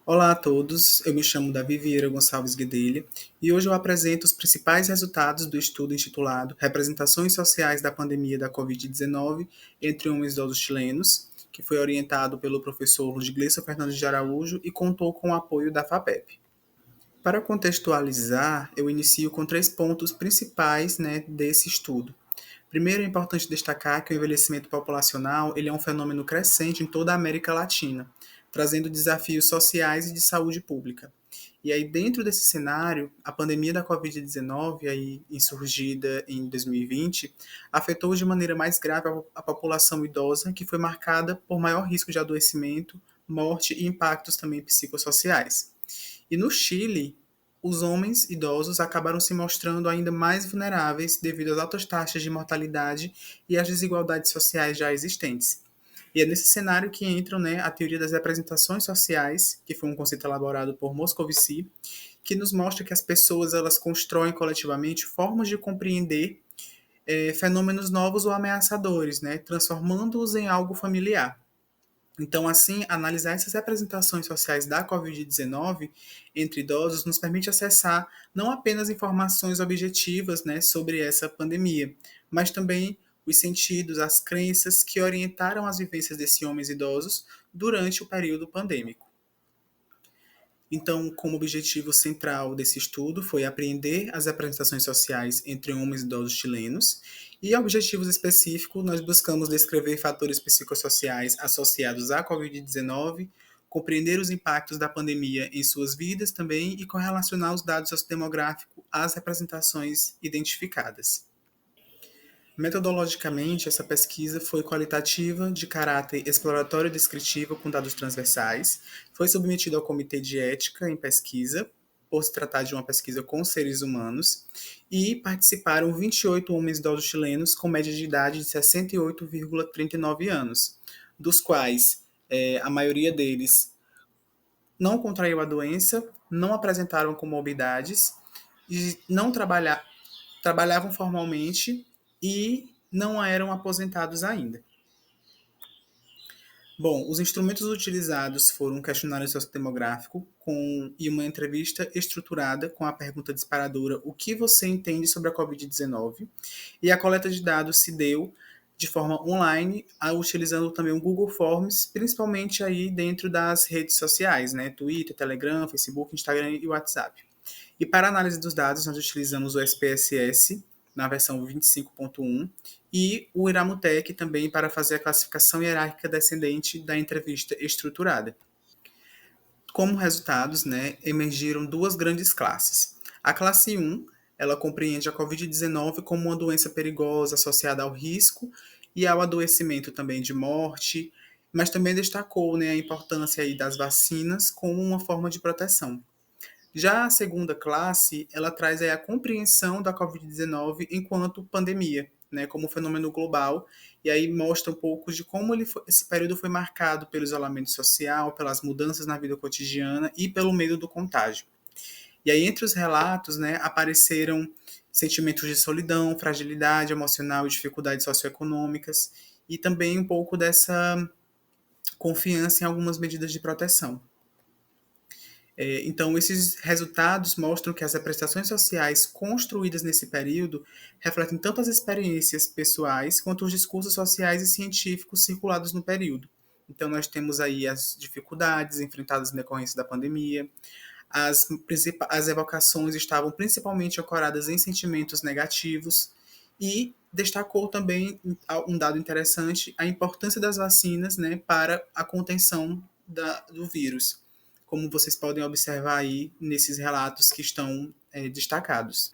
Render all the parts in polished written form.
Olá a todos, eu me chamo Davi Vieira Gonçalves Guedelha e hoje eu apresento os principais resultados do estudo intitulado Representações Sociais da Pandemia da Covid-19 entre Homens Idosos Chilenos, que foi orientado pelo professor Ludgleison Fernandes de Araújo e contou com o apoio da FAPEP. Para contextualizar, eu inicio com três pontos principais, desse estudo. Primeiro, é importante destacar que o envelhecimento populacional ele é um fenômeno crescente em toda a América Latina, trazendo desafios sociais e de saúde pública. E aí, dentro desse cenário, a pandemia da Covid-19, aí, insurgida em 2020, afetou de maneira mais grave a população idosa, que foi marcada por maior risco de adoecimento, morte e impactos também psicossociais. E no Chile, os homens idosos acabaram se mostrando ainda mais vulneráveis devido às altas taxas de mortalidade e às desigualdades sociais já existentes. E é nesse cenário que entram, a teoria das representações sociais, que foi um conceito elaborado por Moscovici, que nos mostra que as pessoas elas constroem coletivamente formas de compreender fenômenos novos ou ameaçadores, transformando-os em algo familiar. Então, assim, analisar essas representações sociais da Covid-19 entre idosos nos permite acessar não apenas informações objetivas, sobre essa pandemia, mas também os sentidos, as crenças que orientaram as vivências desses homens idosos durante o período pandêmico. Então, como objetivo central desse estudo foi apreender as representações sociais entre homens idosos chilenos, e objetivos específicos, nós buscamos descrever fatores psicossociais associados à Covid-19, compreender os impactos da pandemia em suas vidas também e correlacionar os dados sociodemográficos às representações identificadas. Metodologicamente, essa pesquisa foi qualitativa, de caráter exploratório e descritivo, com dados transversais, foi submetida ao Comitê de Ética em Pesquisa, por se tratar de uma pesquisa com seres humanos, e participaram 28 homens idosos chilenos com média de idade de 68,39 anos, dos quais a maioria deles não contraiu a doença, não apresentaram comorbidades e não trabalhavam formalmente e não eram aposentados ainda. Bom, os instrumentos utilizados foram um questionário sociodemográfico e uma entrevista estruturada com a pergunta disparadora o que você entende sobre a Covid-19, e a coleta de dados se deu de forma online, utilizando também o Google Forms, principalmente aí dentro das redes sociais, Twitter, Telegram, Facebook, Instagram e WhatsApp. E para análise dos dados, nós utilizamos o SPSS na versão 25.1 e o Iramutec também para fazer a classificação hierárquica descendente da entrevista estruturada. Como resultados, emergiram duas grandes classes. A classe 1, ela compreende a Covid-19 como uma doença perigosa associada ao risco e ao adoecimento também de morte, mas também destacou, a importância aí das vacinas como uma forma de proteção. Já a segunda classe, ela traz aí a compreensão da Covid-19 enquanto pandemia, como fenômeno global, e aí mostra um pouco de como esse período foi marcado pelo isolamento social, pelas mudanças na vida cotidiana e pelo medo do contágio. E aí, entre os relatos, apareceram sentimentos de solidão, fragilidade emocional e dificuldades socioeconômicas, e também um pouco dessa confiança em algumas medidas de proteção. Então, esses resultados mostram que as representações sociais construídas nesse período refletem tanto as experiências pessoais quanto os discursos sociais e científicos circulados no período. Então, nós temos aí as dificuldades enfrentadas em decorrência da pandemia, as evocações estavam principalmente ancoradas em sentimentos negativos, e destacou também um dado interessante, a importância das vacinas, para a contenção do vírus, como vocês podem observar aí nesses relatos que estão destacados.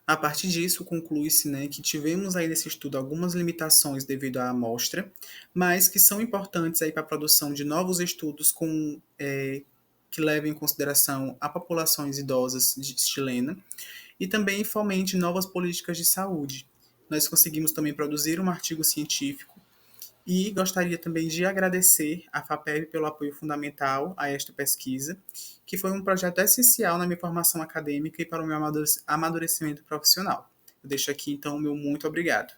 A partir disso, conclui-se, que tivemos aí nesse estudo algumas limitações devido à amostra, mas que são importantes aí para a produção de novos estudos que levem em consideração a populações idosas chilena e também fomente novas políticas de saúde. Nós conseguimos também produzir um artigo científico e gostaria também de agradecer à FAPEB pelo apoio fundamental a esta pesquisa, que foi um projeto essencial na minha formação acadêmica e para o meu amadurecimento profissional. Eu deixo aqui, então, o meu muito obrigado.